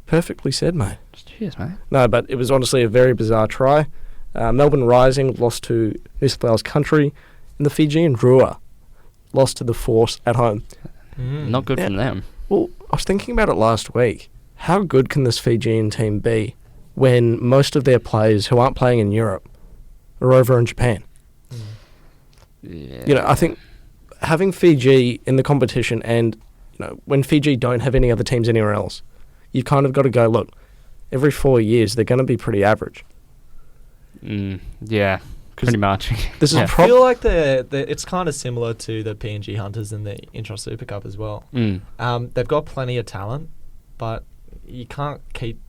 Perfectly said, mate. Cheers, mate. No, but it was honestly a very bizarre try. Melbourne Rising lost to New South Wales Country, and the Fijian Drua lost to the Force at home. Not good from them. Well, I was thinking about it last week. How good can this Fijian team be when most of their players who aren't playing in Europe are over in Japan? Yeah. You know, I think having Fiji in the competition and, you know, when Fiji don't have any other teams anywhere else, you've kind of got to go, look, every 4 years they're going to be pretty average. Yeah, pretty much. This I is feel like it's kind of similar to the PNG Hunters in the Intra Super Cup as well. They've got plenty of talent, but you can't keep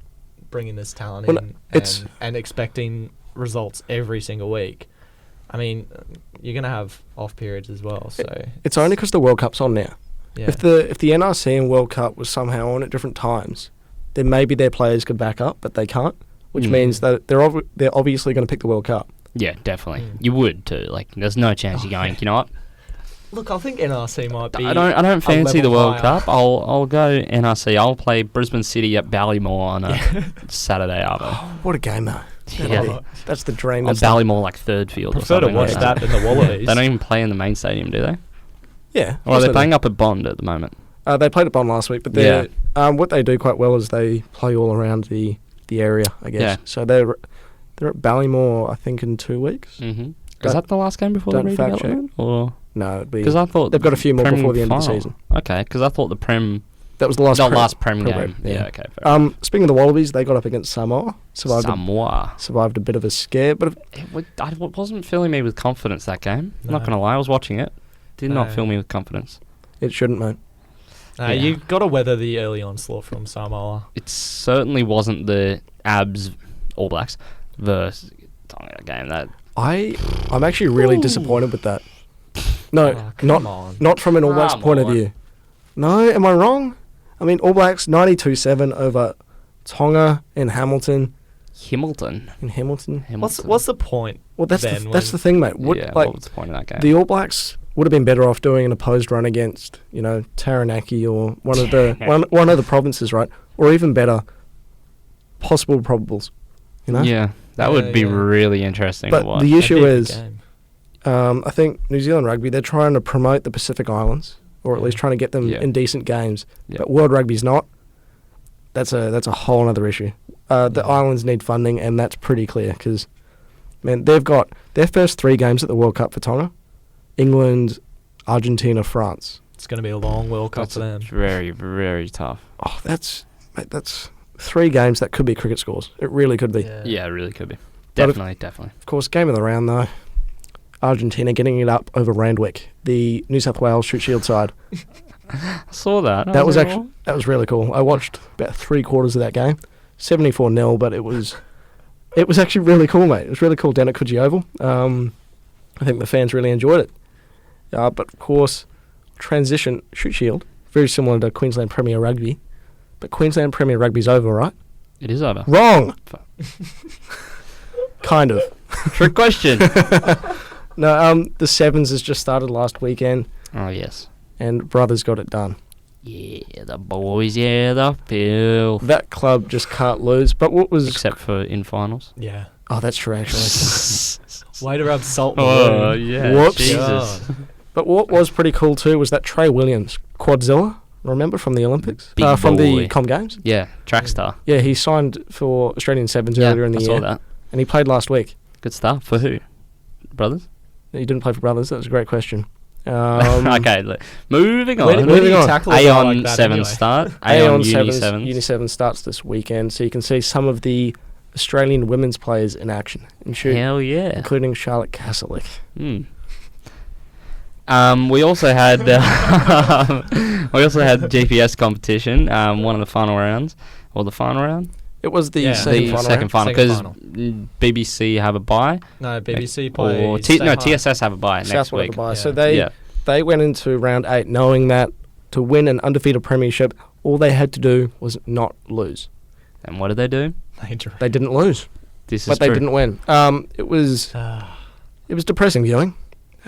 bringing this talent in and expecting results every single week. I mean, you're going to have off periods as well. So it's only because the World Cup's on now. Yeah. If the NRC and World Cup was somehow on at different times, then maybe their players could back up, but they can't, which means that they're obviously going to pick the World Cup. Yeah, definitely. You would too. Like, there's no chance you're going. You know what? Look, I think NRC might be. I don't fancy the World higher. Cup. I'll go NRC. I'll play Brisbane City at Ballymore on a Saturday afternoon. What a game, though. Yeah. That's the dream. On That's Ballymore, like third field. Prefer or to something watch like that than the Wallabies. They don't even play in the main stadium, do they? Yeah. Well, they're playing up at Bond at the moment. They played at Bond last week, but what they do quite well is they play all around the area, I guess. Yeah. So they're at Ballymore, I think, in 2 weeks. Mm-hmm. Is that the last game before the don't fact redevelopment? Or No, it'd be because I thought they've got a few more Prem before the end of the final. season. Okay, because I thought the Prem. That was the last. last Prem game. Prem, Yeah. Okay. Fair enough. Speaking of the Wallabies, they got up against Samoa. Samoa. Survived a bit of a scare, but I wasn't filling me with confidence that game. I'm not No. gonna lie, I was watching it. Did not No. fill me with confidence. it shouldn't, mate. You've got to weather the early onslaught from Samoa. It certainly wasn't the Abs All Blacks versus Tonga game. That I'm actually really disappointed with that. No, Come on. not from an All Blacks Come point of on. view. No, am I wrong? I mean, All Blacks 92-7 over Tonga and Hamilton. Hamilton. What's the point? Well, that's then that's the thing, mate. What was the point of that game? The All Blacks would have been better off doing an opposed run against, you know, Taranaki or one of the one of the provinces, right? Or even better, possible probables. You know? Yeah, that would be really interesting to But watch. the issue That'd be a is, good game. I think New Zealand Rugby, they're trying to promote the Pacific Islands, or at least trying to get them in decent games. Yeah. But World Rugby's not. That's a whole other issue. The islands need funding, and that's pretty clear because, man, they've got their first 3 games at the World Cup for Tonga: England, Argentina, France. It's going to be a long World Cup for them. Very, very tough. Oh, that's 3 games that could be cricket scores. It really could be. Yeah, it really could be. But Definitely. Of course, game of the round though. Argentina getting it up over Randwick, the New South Wales Shoot Shield side. I saw that. That was really cool. I watched about 3/4 of that game. 74-0, but it was actually really cool, mate. It was really cool down at Coogee Oval. I think the fans really enjoyed it. But of course, transition Shoot Shield, very similar to Queensland Premier Rugby, but Queensland Premier Rugby's over, right? It is over. Wrong. Kind of. Trick question. No, the Sevens has just started last weekend, Oh yes. and Brothers got it done. Yeah, the boys. Yeah, the Phil. That club just can't lose. But what was... Except for in finals. Yeah. Oh, that's true, actually. Way to rub salt in the Oh wound. yeah. Whoops. Jesus. But what was pretty cool too was that Trey Williams, Quadzilla, remember from the Olympics? Big From the boy. Com Games? Yeah, track star. Yeah, he signed for Australian Sevens Yeah, earlier in the I year. saw that. And he played last week. Good stuff. For who? Brothers? He didn't play for Brothers. That was a great question. Okay, moving on. Where do moving you on. tackle a guy Aeon like that 7 anyway? start. Aeon Uni 7 Uni 7 starts this weekend, so you can see some of the Australian women's players in action, Hell yeah. including Charlotte Castlelick. We also had GPS competition. One of the final rounds, or the final round. It was the Yeah. second The final. second round. final Second because final. BBC have a bye, No, BBC play. or TSS have a bye next Southwood week. at the bye. Yeah. So Yeah. they went into round 8 knowing that to win an undefeated premiership, all they had to do was not lose. And what did they do? They didn't lose, This is but they true. didn't win. It was depressing viewing.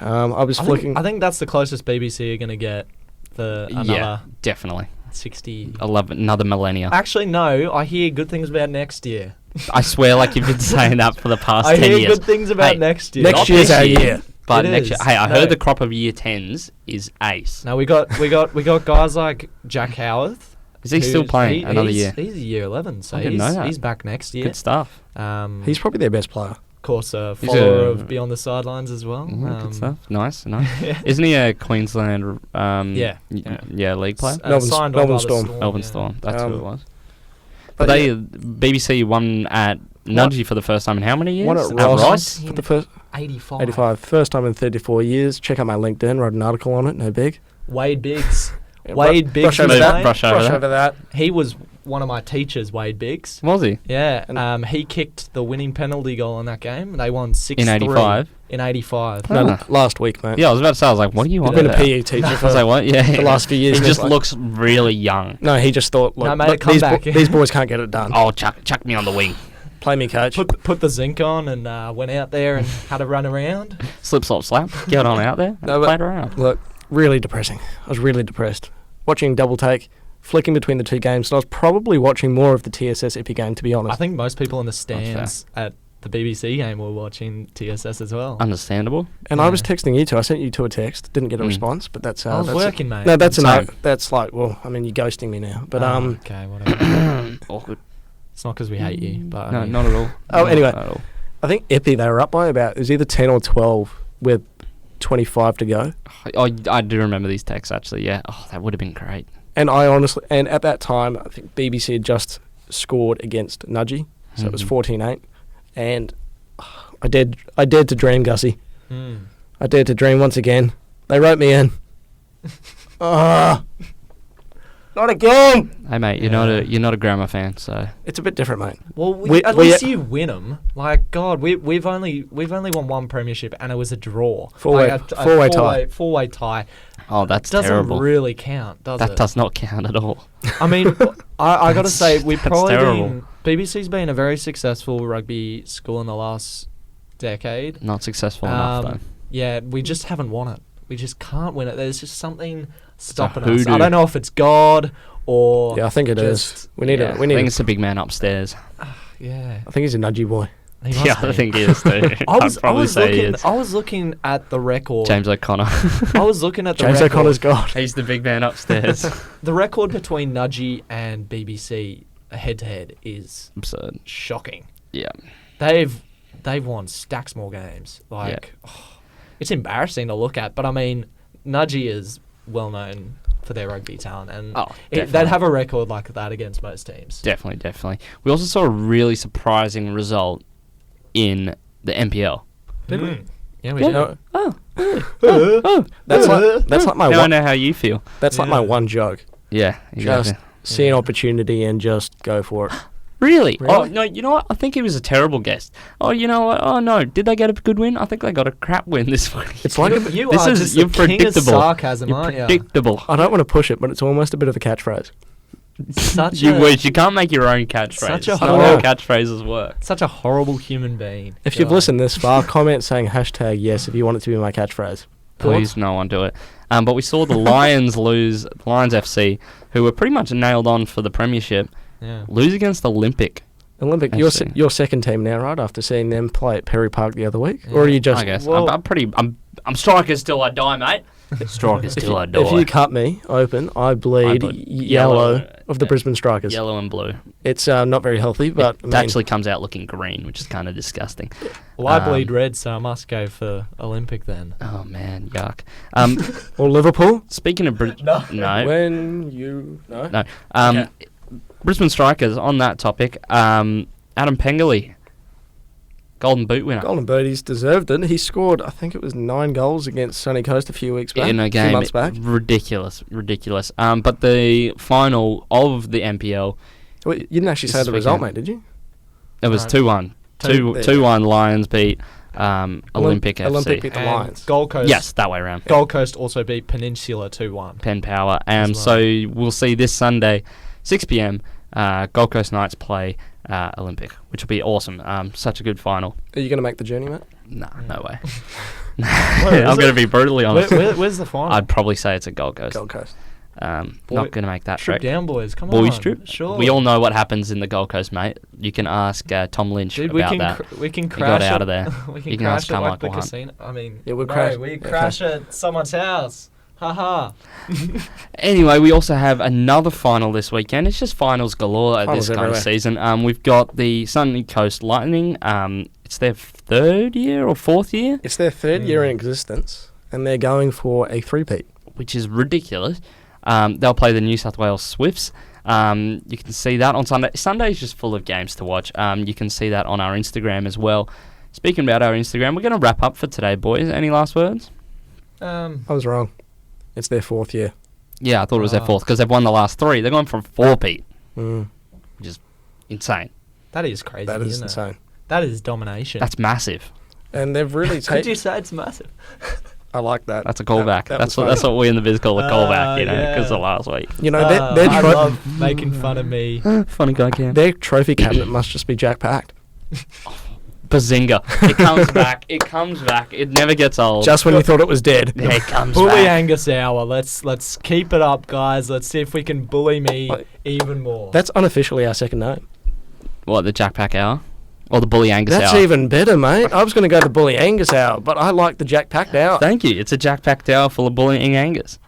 I was flicking. I think that's the closest BBC are going to get for another Yeah, definitely. 60. 11, another millennia. Actually, no. I hear good things about next year. I swear, like you've been saying that for the past I 10 hear years. good things about Hey, next year. Next Not year's this our year. year. But It next year, is. hey, I No. heard the crop of year 10s is ace. No, we got guys like Jack Howarth. Is he still who's- playing another he's- year? He's year 11, so I didn't know that. he's back next year. Good stuff. He's probably their best player. Of course, a He's follower a- of Beyond the Sidelines as well. Good stuff. Nice, nice. Yeah. Isn't he a Queensland? Yeah. League player. Melbourne Signed on by the Storm. Melbourne yeah. Storm. That's who it was. but But they BBC won at Nudgee for the first time in how many years? One at Ross for the first 85. 85. First time in 34 years. Check out my LinkedIn. Wrote an article on it. No big. Wade Biggs. Yeah, Wade Biggs. brush over was that. mine. Brush over that. that. He was one of my teachers, Wade Biggs. Was he? Yeah, And- he kicked the winning penalty goal in that game. They won 6-3. In 85? In 85. No, Ah. last week, mate. Yeah, I was about to say. I was like, what are you He's on been a about? PE teacher I was for like, what? Yeah. the last few years. He and just he's like- looks really young. No, he just thought, look, No, made a these, comeback. these boys can't get it done. Oh, chuck me on the wing. Play me, coach. Put the zinc on and went out there and had a run around. Slip, slop, slap. Get on out there and No, but- play it around. Look, really depressing. I was really depressed. Watching double take, flicking between the two games, and I was probably watching more of the TSS Epi game, to be honest. I think most people in the fair. stands at the BBC game were watching TSS as well. Understandable. And I was Yeah. texting you two. I sent you two a text. Didn't get a Mm. response, but that's I was that's working, mate. No, that's a no. Same. That's like, well, I mean, you're ghosting me now. But Okay, whatever. Awkward. It's not because we hate you, but No, I mean, not at all. Oh, Not anyway. at all. I think Epi they were up by about, it was either 10 or 12 with 25 to go. Oh, I do remember these texts actually. Yeah. Oh, that would have been great. And I honestly, and at that time, I think BBC had just scored against Nudgee, so it was Mhm. 14-8, and I dared to dream, Gussie. Mm. I dared to dream once again. They wrote me in. Not again. Hey mate, you're not a grammar fan, so It's a bit different, mate. Well, at we- least you win them. Like God, we've only won one premiership, and it was a draw. Four-way- Like a four-way tie. Four-way tie. oh, that's Doesn't terrible. really count, does That it? does not count at all. I mean, I got to say, we've That's probably terrible. BBC's been a very successful rugby school in the last decade. Not successful enough though. Yeah, we just haven't won it. We just can't win it. There's just something stopping us. hoodoo. I don't know if it's God or Yeah, I think it is. just- We need Yeah, a. We I need. think it's the big man upstairs. yeah. I think he's a Nudgee boy. He must Yeah, I be. think he is too. I was, I'd probably say he looking. is. I was looking at the record. James O'Connor. I was looking at the James record. O'Connor's God. He's the big man upstairs. The record between Nudgee and BBC head to head is Absurd. shocking. Yeah. They've won stacks more games. Like it's embarrassing to look at, but I mean, Nudgee is well known for their rugby talent, and Oh, they'd definitely. have a record like that against most teams. Definitely. We also saw a really surprising result in the NPL. Did we? Yeah, we Yeah. did. No, Oh, that's like my now I one. know how you feel. That's like my one joke. Yeah, exactly. Just see an opportunity and just go for it. Really? Oh, Really? no, you know what? I think he was a terrible guest. Oh, you know what? Oh, no. Did they get a good win? I think they got a crap win this week. It's like You This are is- just you're the king of predictable. sarcasm, You're aren't you? predictable. I don't want to push it, but it's almost a bit of a catchphrase. Such You a wish. You can't make your own catchphrase. Such a It's not how horrible- catchphrases work. such a horrible human being. If you've God. listened this far, comment saying hashtag yes if you want it to be my catchphrase. Please, no one do it. But we saw the Lions lose, the Lions FC, who were pretty much nailed on for the premiership, Yeah. lose against Olympic. Olympic, FC. your second team now, right? After seeing them play at Perry Park the other week, or are you just? I guess. well- I'm strikers till I die, mate. Strikers till I die. If you cut me open, I bleed, bleed yellow of the yeah. Brisbane Strikers. Yellow and blue. It's not very healthy, but It actually comes out looking green, which is kind of disgusting. Well, I Um, bleed red, so I must go for Olympic then. Oh man, yuck. or Liverpool. Speaking of no. When you no. No. Okay. Brisbane Strikers, on that topic, Adam Pengelly, Golden Boot winner. Golden Birdies deserved it. He scored, I think it was 9 goals against Sunny Coast a few weeks back. In a few game, months back. ridiculous. But the final of the NPL, Well, you didn't actually This say is the result, weekend. mate, did you? it was No. 2-1. Two- 2-1 Lions beat Olympic FC. Olympic beat the And Lions. Gold Coast. Yes, that way around. Gold Coast also beat Peninsula 2-1. Penn Power. As well. So we'll see this Sunday, 6 p.m. Gold Coast Knights play Olympic, which will be awesome. Such a good final. Are you going to make the journey, mate? Nah, no way. Where is I'm it? going to be brutally honest. Where's the final? I'd probably say it's at Gold Coast. Gold Coast. Not going to make that trip trek. down, boys. Come on. Boys trip? Sure. We all know what happens in the Gold Coast, mate. You can ask Tom Lynch Dude, about that. we can He crash got out at- of there. We can You can crash ask at like Carmichael the Hunt. casino. I mean, Yeah, we'll no, crash. we Okay. crash at someone's house. Haha. Anyway, we also have another final this weekend. It's just finals galore at Finals this kind of everywhere. season. We've got the Sunny Coast Lightning. It's their third year or fourth year, It's their third year in existence, and they're going for a three-peat. which is ridiculous. They'll play the New South Wales Swifts. You can see that on Sunday. Sunday is just full of games to watch. You can see that on our Instagram as well. Speaking about our Instagram, we're going to wrap up for today, boys. Any last words? I was wrong. It's their fourth year. Yeah, I thought it was their fourth because they've won the last three. They're going from 4-peat, Mm, which is insane. That is crazy. that is isn't it? insane. That is domination. That's massive. And they've really Could you taken... say it's massive? I like that. That's a callback. That That's was what funny. we in the biz call a callback, yeah. because of last week. You know, their I tro- love making fun of me. Funny guy, Cam. their trophy cabinet must just be jack-packed. Bazinga. It comes back. It comes back. It never gets old. Just when you thought it was dead. yeah, it comes Bully back. Angus hour. Let's keep it up, guys. Let's see if we can bully me Like, even more. That's unofficially our second name. What, the Jack Pack Hour? Or the Bully Angus That's Hour? even better, mate. I was going to go the Bully Angus hour, but I like the jack-packed hour. Thank you. It's a Jack Pack Hour full of bullying Angus.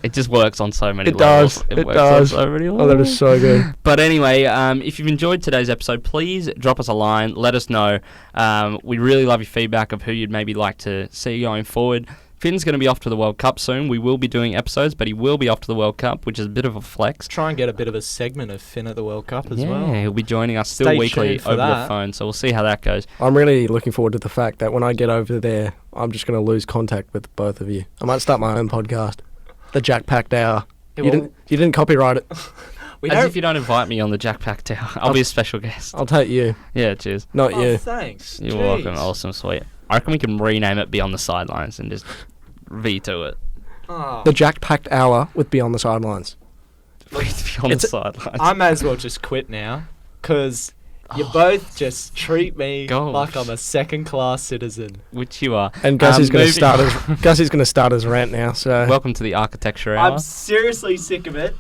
It just works on so many It levels. does. It works does. on so many Oh, levels. that is so good. But anyway, if you've enjoyed today's episode, please drop us a line. Let us know. We really love your feedback of who you'd maybe like to see going forward. Finn's going to be off to the World Cup soon. We will be doing episodes, but he will be off to the World Cup, which is a bit of a flex. Try and get a bit of a segment of Finn at the World Cup as Yeah, well. he'll be joining us still Stay weekly tuned for over the that. phone, so we'll see how that goes. I'm really looking forward to the fact that when I get over there, I'm just going to lose contact with both of you. I might start my own podcast, the Jack-packed hour. Yeah, You well- didn't copyright it. We As don't. if you don't invite me on the Jack Pack Tower, I'll be a special guest. I'll take you, Yeah, cheers. not Oh, you. thanks. You're Jeez. welcome. Awesome, sweet. I reckon we can rename it Beyond the Sidelines and just veto it. Oh. The Jack-packed hour with Beyond the Sidelines. Beyond the It's- Sidelines. I may as well just quit now, because you both just treat me Gosh. like I'm a second-class citizen. Which you are. And Gussie's going to moving- start his rant now. So Welcome to the Architecture Hour. I'm seriously sick of it.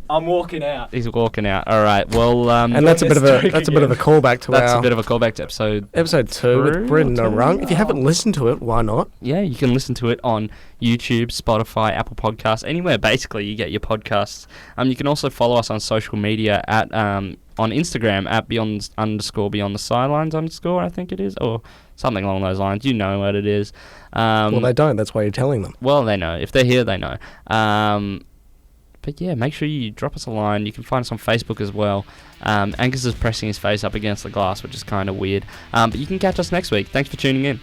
I'm walking out. He's walking out. All right. Well, and that's a bit of a Streak callback to that's our a bit of a callback to episode. episode 2 with three Brendan or two? O'Rung. If you haven't listened to it, why not? Yeah, you can listen to it on YouTube, Spotify, Apple Podcasts, anywhere basically you get your podcasts. You can also follow us on social media at on Instagram at beyond the sidelines I think it is, or something along those lines. You know what it is. Well, they don't. That's why you're telling them. Well, they know. If they're here, they know. But yeah, make sure you drop us a line. You can find us on Facebook as well. Angus is pressing his face up against the glass, which is kind of weird. But you can catch us next week. Thanks for tuning in.